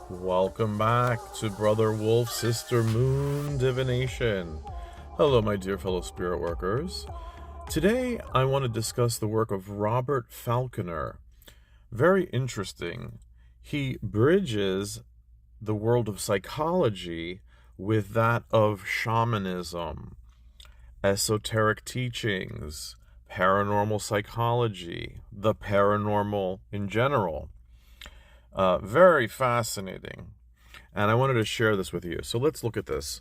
Welcome back to Brother Wolf, Sister Moon Divination. Hello, my dear fellow spirit workers. Today, I want to discuss the work of Robert Falconer. Very interesting. He bridges the world of psychology with that of shamanism, esoteric teachings, paranormal psychology, the paranormal in general. Very fascinating. And I wanted to share this with you. So let's look at this.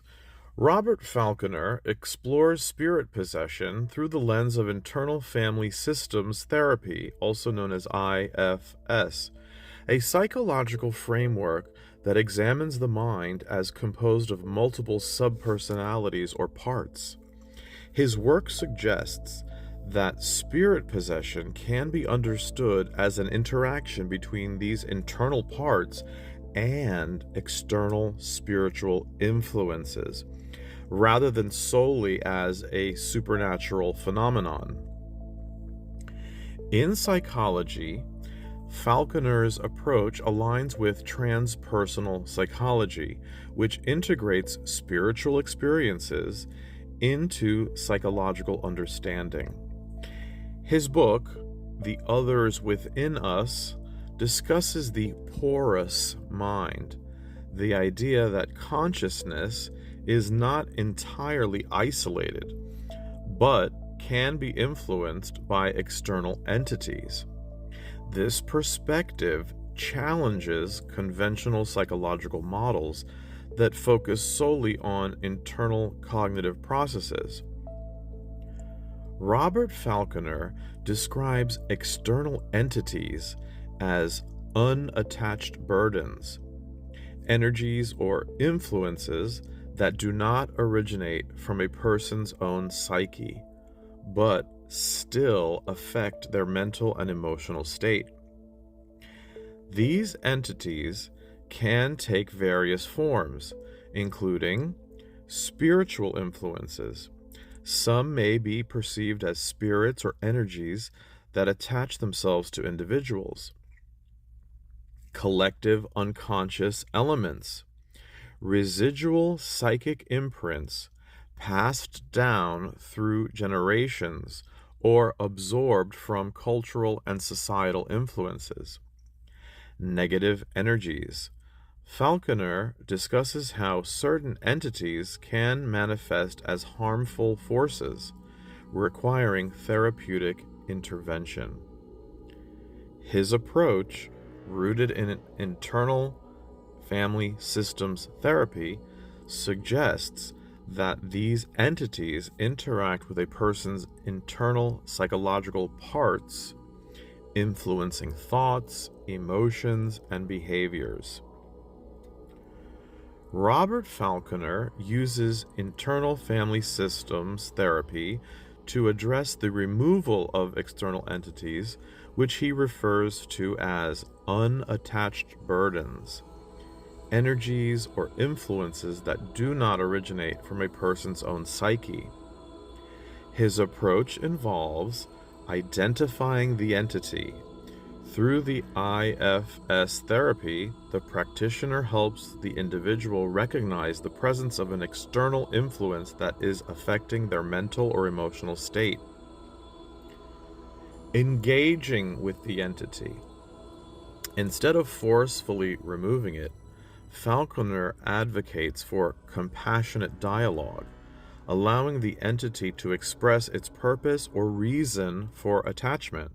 Robert Falconer explores spirit possession through the lens of internal family systems therapy, also known as IFS, a psychological framework that examines the mind as composed of multiple subpersonalities or parts. His work suggests that spirit possession can be understood as an interaction between these internal parts and external spiritual influences, rather than solely as a supernatural phenomenon. In psychology, Falconer's approach aligns with transpersonal psychology, which integrates spiritual experiences into psychological understanding. His book, The Others Within Us, discusses the porous mind, the idea that consciousness is not entirely isolated, but can be influenced by external entities. This perspective challenges conventional psychological models that focus solely on internal cognitive processes. Robert Falconer describes external entities as unattached burdens, energies or influences that do not originate from a person's own psyche, but still affect their mental and emotional state. These entities can take various forms, including spiritual influences. Some may be perceived as spirits or energies that attach themselves to individuals. Collective unconscious elements, residual psychic imprints passed down through generations or absorbed from cultural and societal influences. Negative energies. Falconer discusses how certain entities can manifest as harmful forces, requiring therapeutic intervention. His approach, rooted in internal family systems therapy, suggests that these entities interact with a person's internal psychological parts, influencing thoughts, emotions, and behaviors. Robert Falconer uses internal family systems therapy to address the removal of external entities, which he refers to as unattached burdens, energies or influences that do not originate from a person's own psyche. His approach involves identifying the entity. Through the IFS therapy, the practitioner helps the individual recognize the presence of an external influence that is affecting their mental or emotional state. Engaging with the entity. Instead of forcefully removing it, Falconer advocates for compassionate dialogue, allowing the entity to express its purpose or reason for attachment.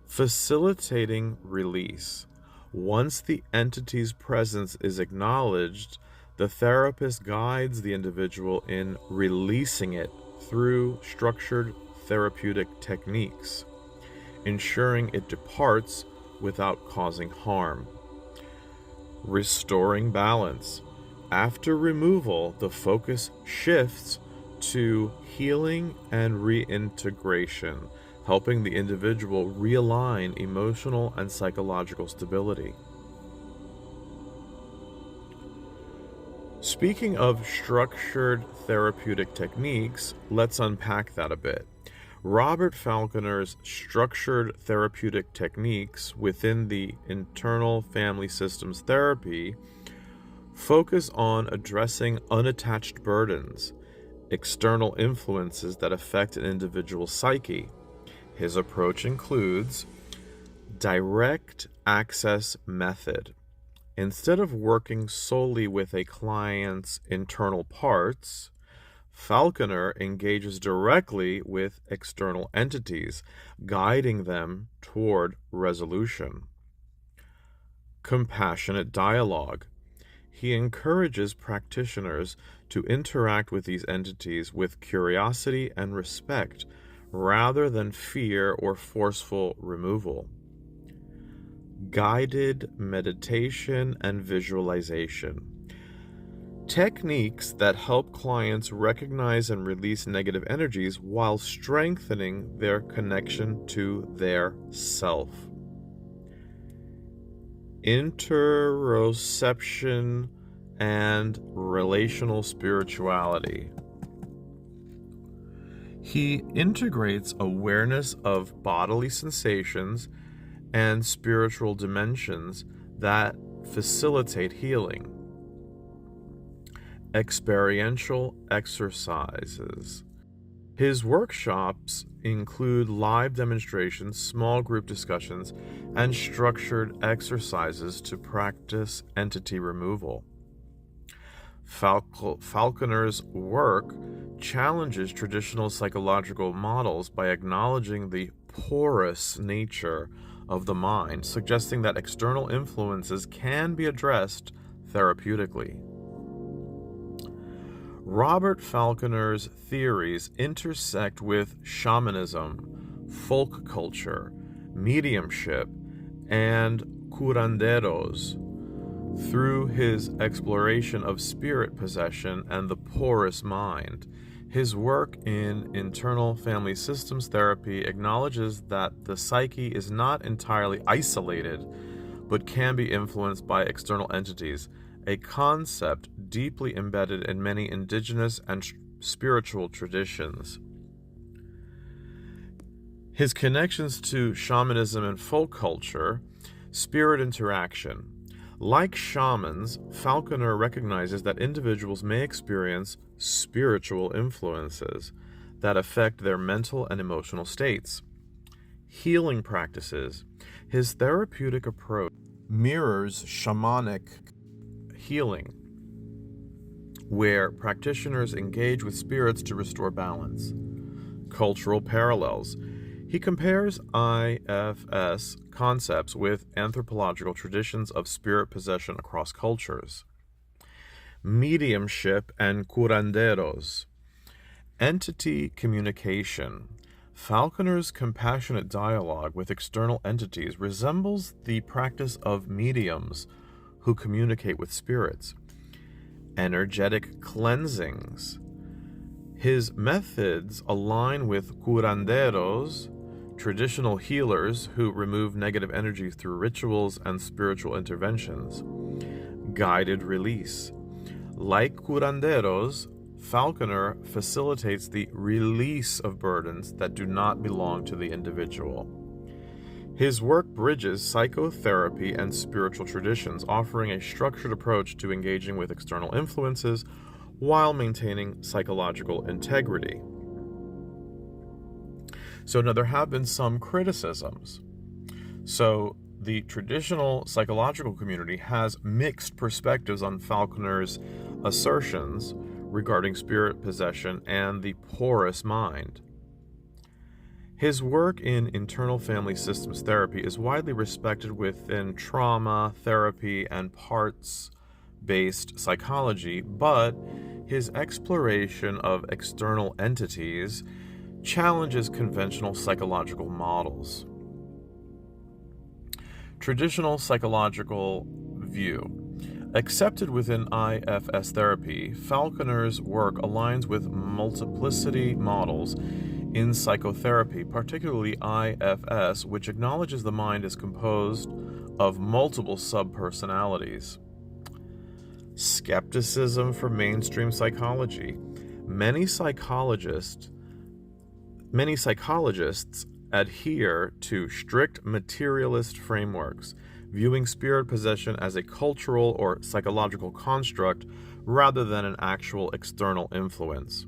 Facilitating release. Once the entity's presence is acknowledged, the therapist guides the individual in releasing it through structured therapeutic techniques, ensuring it departs without causing harm. Restoring balance. After removal, the focus shifts to healing and reintegration, helping the individual realign emotional and psychological stability. Speaking of structured therapeutic techniques, let's unpack that a bit. Robert Falconer's structured therapeutic techniques within the internal family systems therapy focus on addressing unattached burdens, external influences that affect an individual's psyche. His approach includes direct access method. Instead of working solely with a client's internal parts, Falconer engages directly with external entities, guiding them toward resolution. Compassionate dialogue. He encourages practitioners to interact with these entities with curiosity and respect, rather than fear or forceful removal. Guided meditation and visualization. Techniques that help clients recognize and release negative energies while strengthening their connection to their self. Interoception and relational spirituality. He integrates awareness of bodily sensations and spiritual dimensions that facilitate healing. Experiential exercises. His workshops include live demonstrations, small group discussions, and structured exercises to practice entity removal. Falconer's work challenges traditional psychological models by acknowledging the porous nature of the mind, suggesting that external influences can be addressed therapeutically. Robert Falconer's theories intersect with shamanism, folk culture, mediumship, and curanderos through his exploration of spirit possession and the porous mind. His work in internal family systems therapy acknowledges that the psyche is not entirely isolated, but can be influenced by external entities, a concept deeply embedded in many indigenous and spiritual traditions. His connections to shamanism and folk culture, spirit interaction. Like shamans, Falconer recognizes that individuals may experience spiritual influences that affect their mental and emotional states. Healing practices. His therapeutic approach mirrors shamanic healing, where practitioners engage with spirits to restore balance. Cultural parallels. He compares IFS concepts with anthropological traditions of spirit possession across cultures. Mediumship and curanderos. Entity communication. Falconer's compassionate dialogue with external entities resembles the practice of mediums who communicate with spirits. Energetic cleansings. His methods align with curanderos, traditional healers who remove negative energy through rituals and spiritual interventions. Guided release. Like curanderos, Falconer facilitates the release of burdens that do not belong to the individual. His work bridges psychotherapy and spiritual traditions, offering a structured approach to engaging with external influences while maintaining psychological integrity. So now there have been some criticisms. So the traditional psychological community has mixed perspectives on Falconer's assertions regarding spirit possession and the porous mind. His work in internal family systems therapy is widely respected within trauma, therapy, and parts-based psychology, but his exploration of external entities challenges conventional psychological models. Traditional psychological view. Accepted within IFS therapy, Falconer's work aligns with multiplicity models in psychotherapy, particularly IFS, which acknowledges the mind is composed of multiple subpersonalities. Skepticism for mainstream psychology. Many psychologists many psychologists adhere to strict materialist frameworks, viewing spirit possession as a cultural or psychological construct rather than an actual external influence.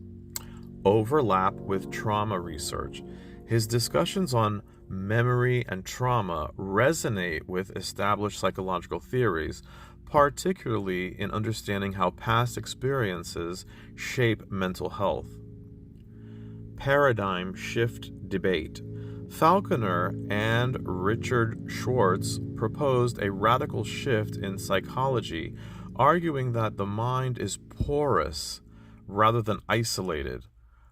Overlap with trauma research. His discussions on memory and trauma resonate with established psychological theories, particularly in understanding how past experiences shape mental health. Paradigm shift debate. Falconer and Richard Schwartz proposed a radical shift in psychology, arguing that the mind is porous rather than isolated,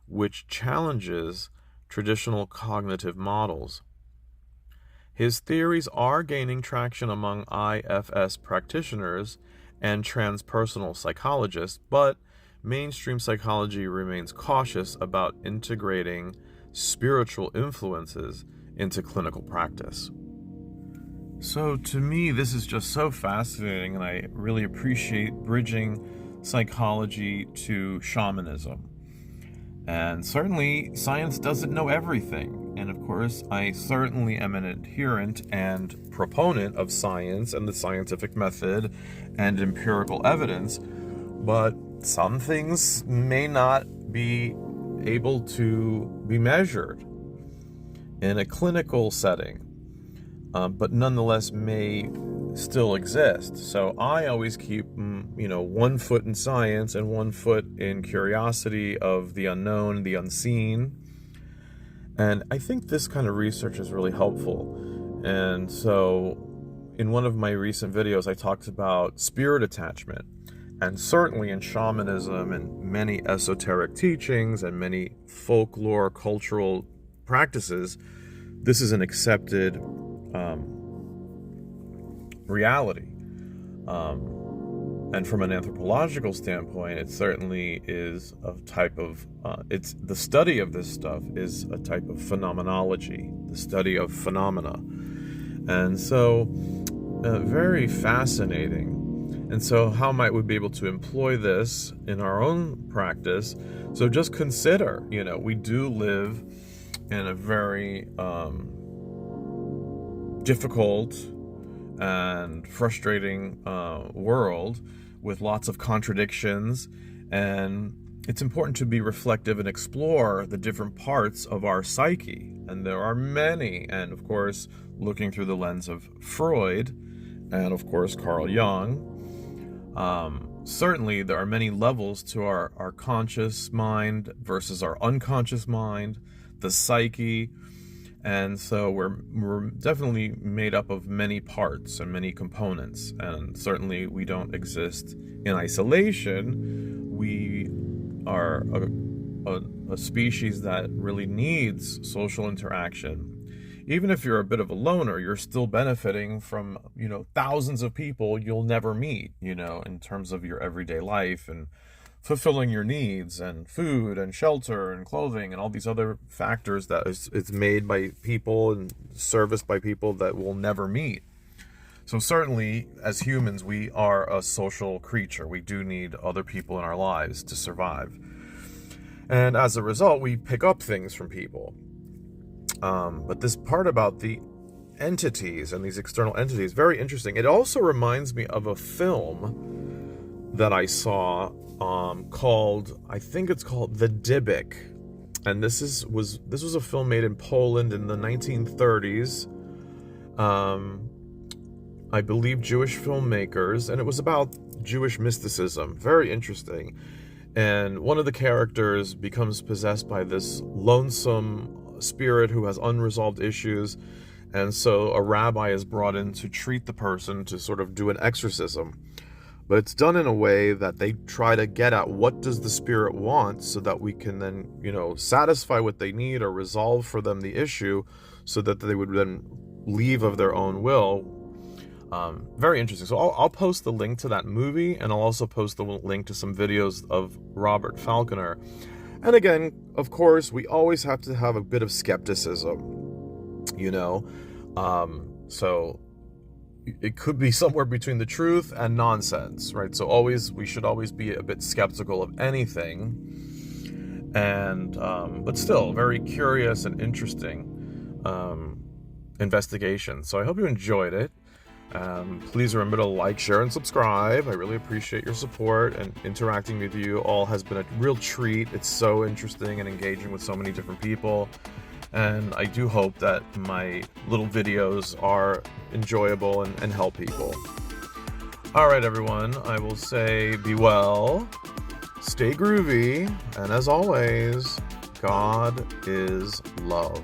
which challenges traditional cognitive models. His theories are gaining traction among IFS practitioners and transpersonal psychologists, but mainstream psychology remains cautious about integrating spiritual influences into clinical practice. So to me, this is just so fascinating, and I really appreciate bridging psychology to shamanism. And certainly, science doesn't know everything. And of course, I certainly am an adherent and proponent of science and the scientific method and empirical evidence, but some things may not be able to be measured in a clinical setting, but nonetheless may still exist. So I always keep, 1 foot in science and 1 foot in curiosity of the unknown, the unseen. And I think this kind of research is really helpful. And so in one of my recent videos, I talked about spirit attachment. And certainly in shamanism and many esoteric teachings and many folklore cultural practices, this is an accepted reality. And from an anthropological standpoint, it certainly is a type of, it's the study of this stuff is a type of phenomenology, the study of phenomena. And so, very fascinating. And so how might we be able to employ this in our own practice? So just consider, we do live in a very difficult and frustrating world with lots of contradictions, and it's important to be reflective and explore the different parts of our psyche. And there are many, and of course, looking through the lens of Freud and of course Carl Jung, certainly there are many levels to our conscious mind versus our unconscious mind, the psyche. And so we're definitely made up of many parts and many components, and certainly we don't exist in isolation. We are a species that really needs social interaction. Even if you're a bit of a loner, you're still benefiting from, thousands of people you'll never meet, in terms of your everyday life and fulfilling your needs and food and shelter and clothing and all these other factors that it's made by people and serviced by people that we'll never meet. So certainly, as humans, we are a social creature. We do need other people in our lives to survive. And as a result, we pick up things from people. But this part about the entities and these external entities, very interesting. It also reminds me of a film that I saw called, I think it's called The Dybbuk. And this was a film made in Poland in the 1930s. I believe Jewish filmmakers, and it was about Jewish mysticism. Very interesting. And one of the characters becomes possessed by this lonesome spirit who has unresolved issues, and so a rabbi is brought in to treat the person, to sort of do an exorcism. But it's done in a way that they try to get at what does the spirit want, so that we can then, satisfy what they need or resolve for them the issue, so that they would then leave of their own will. Very interesting. So I'll post the link to that movie, and I'll also post the link to some videos of Robert Falconer. And again, of course, we always have to have a bit of skepticism, so it could be somewhere between the truth and nonsense, right? So we should always be a bit skeptical of anything. and but still very curious and interesting investigation. So I hope you enjoyed it. Please remember to like, share, and subscribe. I really appreciate your support, and interacting with you all has been a real treat. It's so interesting and engaging with so many different people, and I do hope that my little videos are enjoyable and help people. Alright everyone, I will say be well, stay groovy, and as always, God is love.